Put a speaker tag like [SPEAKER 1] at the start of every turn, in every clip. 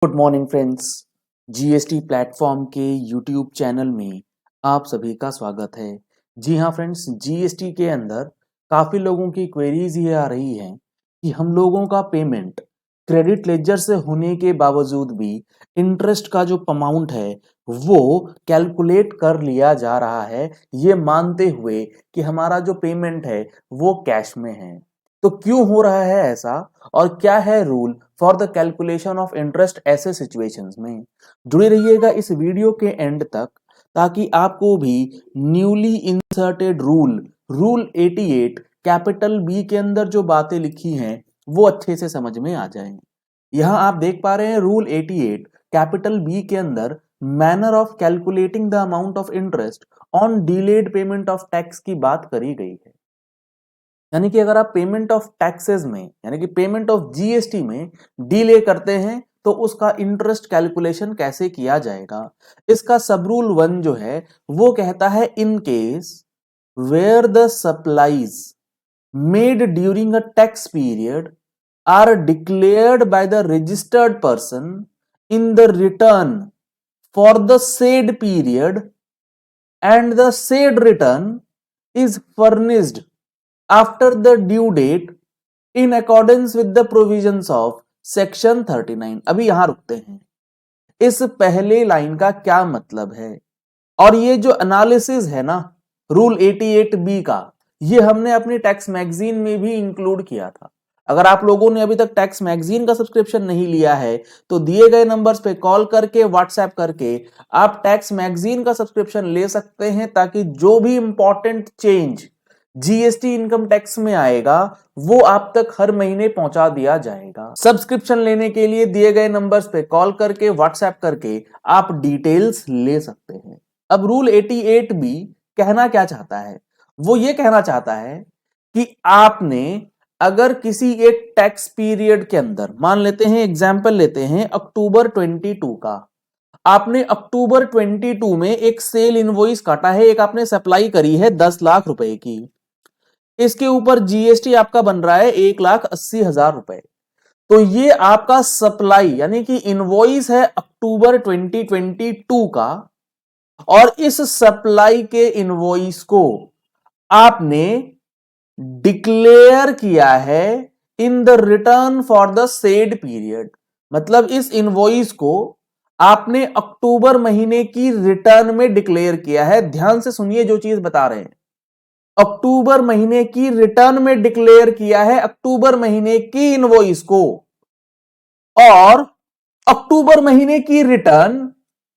[SPEAKER 1] Good morning friends. GST platform के YouTube channel में आप सभी का स्वागत है। जी हाँ फ्रेंड्स, जीएसटी के अंदर काफ़ी लोगों की क्वेरीज ये आ रही हैं कि हम लोगों का पेमेंट क्रेडिट लेजर से होने के बावजूद भी इंटरेस्ट का जो अमाउंट है वो कैलकुलेट कर लिया जा रहा है, ये मानते हुए कि हमारा जो पेमेंट है वो कैश में है। तो क्यों हो रहा है ऐसा और क्या है rule for the calculation of interest ऐसे सिचुएशंस में? जुड़े रहिएगा इस वीडियो के एंड तक ताकि आपको भी newly inserted rule 88 capital B के अंदर जो बातें लिखी हैं वो अच्छे से समझ में आ जाएं। यहां आप देख पा रहे हैं रूल 88 कैपिटल बी के अंदर manner of calculating the amount of interest on delayed payment of tax की बात करी गई है। यानी कि अगर आप पेमेंट ऑफ टैक्सेस में यानी कि पेमेंट ऑफ जीएसटी में डिले करते हैं तो उसका इंटरेस्ट कैलकुलेशन कैसे किया जाएगा। इसका सब रूल 1 जो है वो कहता है in case where the supplies made during a tax period are declared by the registered person in the return for the said period and the said return is furnished after the due date in accordance with the provisions of section 39। अभी यहां रुकते हैं। इस पहले line का क्या मतलब है और ये जो एनालिसिस है ना रूल 88B का, ये हमने अपनी टैक्स मैगजीन में भी इंक्लूड किया था। अगर आप लोगों ने अभी तक टैक्स मैगजीन का सब्सक्रिप्शन नहीं लिया है तो दिए गए नंबर्स पे कॉल करके व्हाट्सएप करके आप टैक्स मैगजीन का सब्सक्रिप्शन ले सकते हैं ताकि जो भी important change GST income tax में आएगा वो आप तक हर महीने पहुंचा दिया जाएगा। सब्सक्रिप्शन लेने के लिए दिए गए नंबर्स पे कॉल करके व्हाट्सएप करके आप डिटेल्स ले सकते हैं। अब रूल 88B कहना क्या चाहता है? वो ये कहना चाहता है कि आपने अगर किसी एक टैक्स पीरियड के अंदर, मान लेते हैं एग्जाम्पल लेते हैं अक्टूबर 22 का, आपने अक्टूबर 22 में एक सेल इनवॉइस काटा है, एक आपने सप्लाई करी है 10 लाख रुपए की, इसके ऊपर जीएसटी आपका बन रहा है 1,80,000 रुपए। तो ये आपका सप्लाई यानी कि इनवॉइस है अक्टूबर 2022 का और इस सप्लाई के इनवॉइस को आपने डिक्लेयर किया है इन the return for the said period. मतलब इस इनवॉइस को आपने अक्टूबर महीने की रिटर्न में डिक्लेयर किया है। ध्यान से सुनिए जो चीज बता रहे हैं, अक्टूबर महीने की रिटर्न में डिक्लेयर किया है अक्टूबर महीने की इनवॉइस को, और अक्टूबर महीने की रिटर्न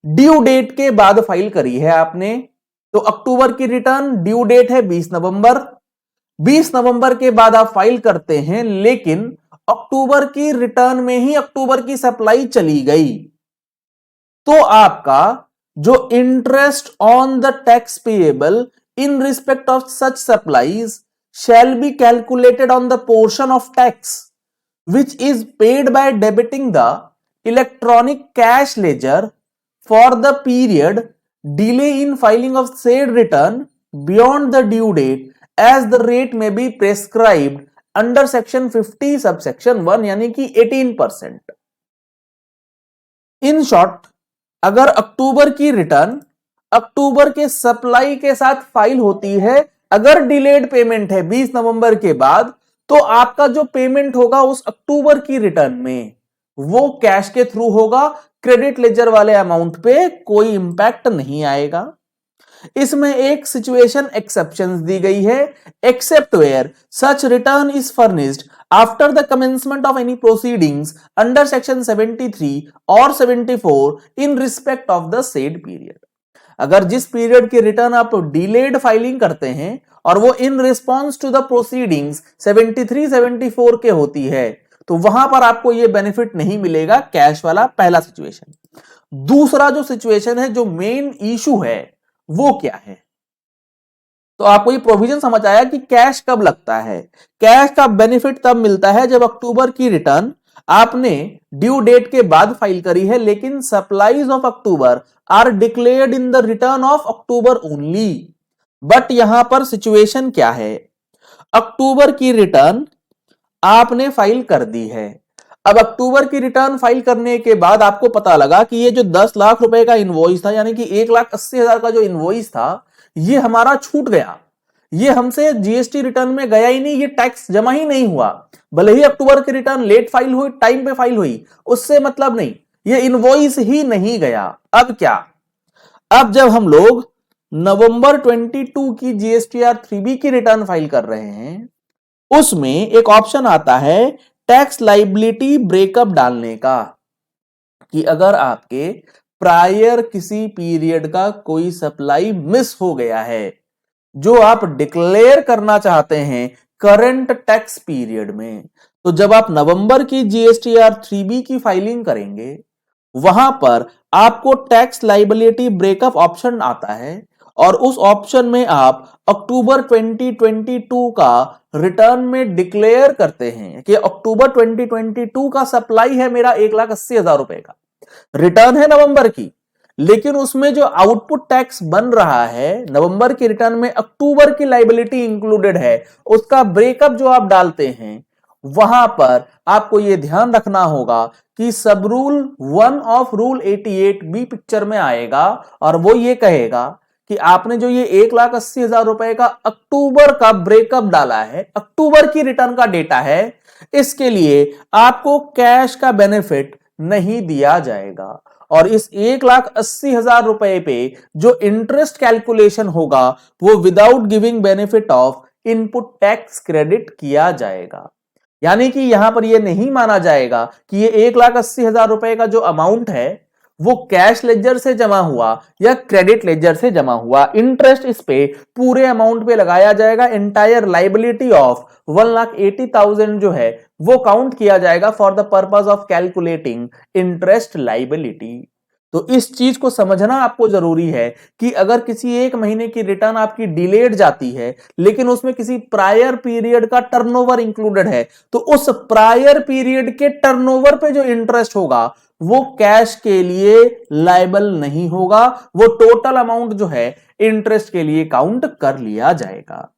[SPEAKER 1] ड्यू डेट के बाद फाइल करी है आपने। तो अक्टूबर की रिटर्न ड्यू डेट है 20 नवंबर, 20 नवंबर के बाद आप फाइल करते हैं, लेकिन अक्टूबर की रिटर्न में ही अक्टूबर की सप्लाई चली गई, तो आपका जो interest on the tax payable in respect of such supplies shall be calculated on the portion of tax which is paid by debiting the electronic cash ledger for the period delay in filing of said return beyond the due date as the rate may be prescribed under section 50 subsection 1 यानी कि 18%। In short, अगर अक्टूबर की return अक्टूबर के supply के साथ file होती है, अगर डिलेड पेमेंट है 20 नवंबर के बाद, तो आपका जो पेमेंट होगा उस अक्टूबर की रिटर्न में वो कैश के थ्रू होगा, क्रेडिट लेजर वाले अमाउंट पे कोई इंपैक्ट नहीं आएगा। इसमें एक सिचुएशन एक्सेप्शंस दी गई है, except where such return is furnished after the commencement of any proceedings under section 73 और 74 in respect of the said period. अगर जिस पीरियड की रिटर्न आप डिलेड फाइलिंग करते हैं और वो in response to the proceedings 73 74 के होती है, तो वहां पर आपको ये बेनिफिट नहीं मिलेगा, कैश वाला पहला सिचुएशन। दूसरा जो सिचुएशन है, जो मेन इशू है, वो क्या है? तो आपको ये प्रोविजन समझ आया कि कैश कब लगता है। कैश का बेनिफिट तब मिलता है जब अक्टूबर की रिटर्न आपने ड्यू डेट के बाद फाइल करी है, लेकिन supplies of October are declared in the return of October only. But यहां पर सिचुएशन क्या है? अक्टूबर की रिटर्न आपने फाइल कर दी है, अब अक्टूबर की रिटर्न फाइल करने के बाद आपको पता लगा कि ये जो 10 लाख रुपए का इनवॉइस था, यानी कि 1,80,000 का जो इनवॉइस था, ये हमारा छूट गया। ये हमसे जीएसटी रिटर्न में गया ही नहीं, ये टैक्स जमा ही नहीं हुआ। भले ही अक्टूबर की रिटर्न लेट फाइल हुई, टाइम पे फाइल हुई, उससे मतलब नहीं, ये इनवॉइस ही नहीं गया। अब क्या? अब जब हम लोग नवंबर 22 की जीएसटीआर 3B की रिटर्न फाइल कर रहे हैं, उसमें एक ऑप्शन आता है टैक्स लाइबिलिटी ब्रेकअप डालने का, कि अगर आपके प्रायर किसी पीरियड का कोई सप्लाई मिस हो गया है जो आप डिक्लेयर करना चाहते हैं करंट टैक्स पीरियड में, तो जब आप नवंबर की जीएसटीआर 3B की फाइलिंग करेंगे, वहां पर आपको टैक्स लाइबिलिटी ब्रेकअप ऑप्शन आता है और उस ऑप्शन में आप अक्टूबर 2022 का रिटर्न में डिक्लेयर करते हैं कि अक्टूबर 2022 का सप्लाई है मेरा 1,80,000 रुपए का, रिटर्न है नवंबर की, लेकिन उसमें जो आउटपुट टैक्स बन रहा है नवंबर की रिटर्न में अक्टूबर की लाइबिलिटी इंक्लूडेड है, उसका ब्रेकअप जो आप डालते हैं, वहां पर आपको यह ध्यान रखना होगा कि sub rule 1 of rule 88 B picture में आएगा और वो ये कहेगा कि आपने जो ये 1,80,000 रुपए का अक्टूबर का ब्रेकअप डाला है, अक्टूबर की रिटर्न का डेटा है, इसके लिए आपको कैश का बेनिफिट नहीं दिया जाएगा और इस 1,80,000 रुपए पे जो इंटरेस्ट कैलकुलेशन होगा वो without giving benefit of input tax credit किया जाएगा। यानी कि यहां पर यह नहीं माना जाएगा कि ये 1,80,000 रुपए का जो अमाउंट है वो कैश लेजर से जमा हुआ या क्रेडिट लेजर से जमा हुआ, इंटरेस्ट इस पे पूरे अमाउंट पे लगाया जाएगा। एंटायर लाइबिलिटी ऑफ 1,80,000 जो है वो काउंट किया जाएगा for the purpose of calculating interest liability. तो इस चीज को समझना आपको जरूरी है कि अगर किसी एक महीने की रिटर्न आपकी डिलेड जाती है लेकिन उसमें किसी प्रायर पीरियड का टर्नओवर इंक्लूडेड है, तो उस प्रायर पीरियड के टर्नओवर पे जो इंटरेस्ट होगा वो कैश के लिए लायबल नहीं होगा, वो टोटल अमाउंट जो है इंटरेस्ट के लिए काउंट कर लिया जाएगा।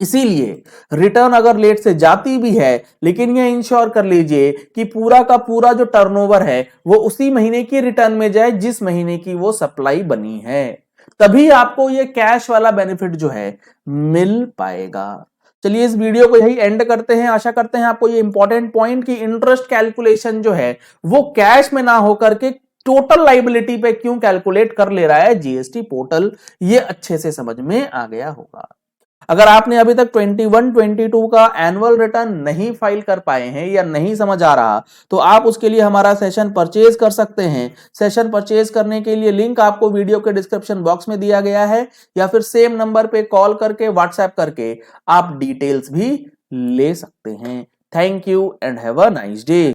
[SPEAKER 1] इसीलिए रिटर्न अगर लेट से जाती भी है, लेकिन यह इंश्योर कर लीजिए कि पूरा का पूरा जो टर्नओवर है वो उसी महीने की रिटर्न में जाए जिस महीने की वो सप्लाई बनी है, तभी आपको ये कैश वाला बेनिफिट जो है मिल पाएगा। चलिए इस वीडियो को यही एंड करते हैं। आशा करते हैं आपको ये इंपॉर्टेंट पॉइंट कि इंटरेस्ट कैलकुलेशन जो है वो कैश में ना होकर के टोटल लाइबिलिटी पे क्यों कैलकुलेट कर ले रहा है जीएसटी पोर्टल, ये अच्छे से समझ में आ गया होगा। अगर आपने अभी तक 21-22 का एनुअल रिटर्न नहीं फाइल कर पाए हैं या नहीं समझ आ रहा, तो आप उसके लिए हमारा सेशन परचेज कर सकते हैं। सेशन परचेज करने के लिए लिंक आपको वीडियो के डिस्क्रिप्शन बॉक्स में दिया गया है या फिर सेम नंबर पे कॉल करके व्हाट्सएप करके आप डिटेल्स भी ले सकते हैं। Thank you and have a nice day.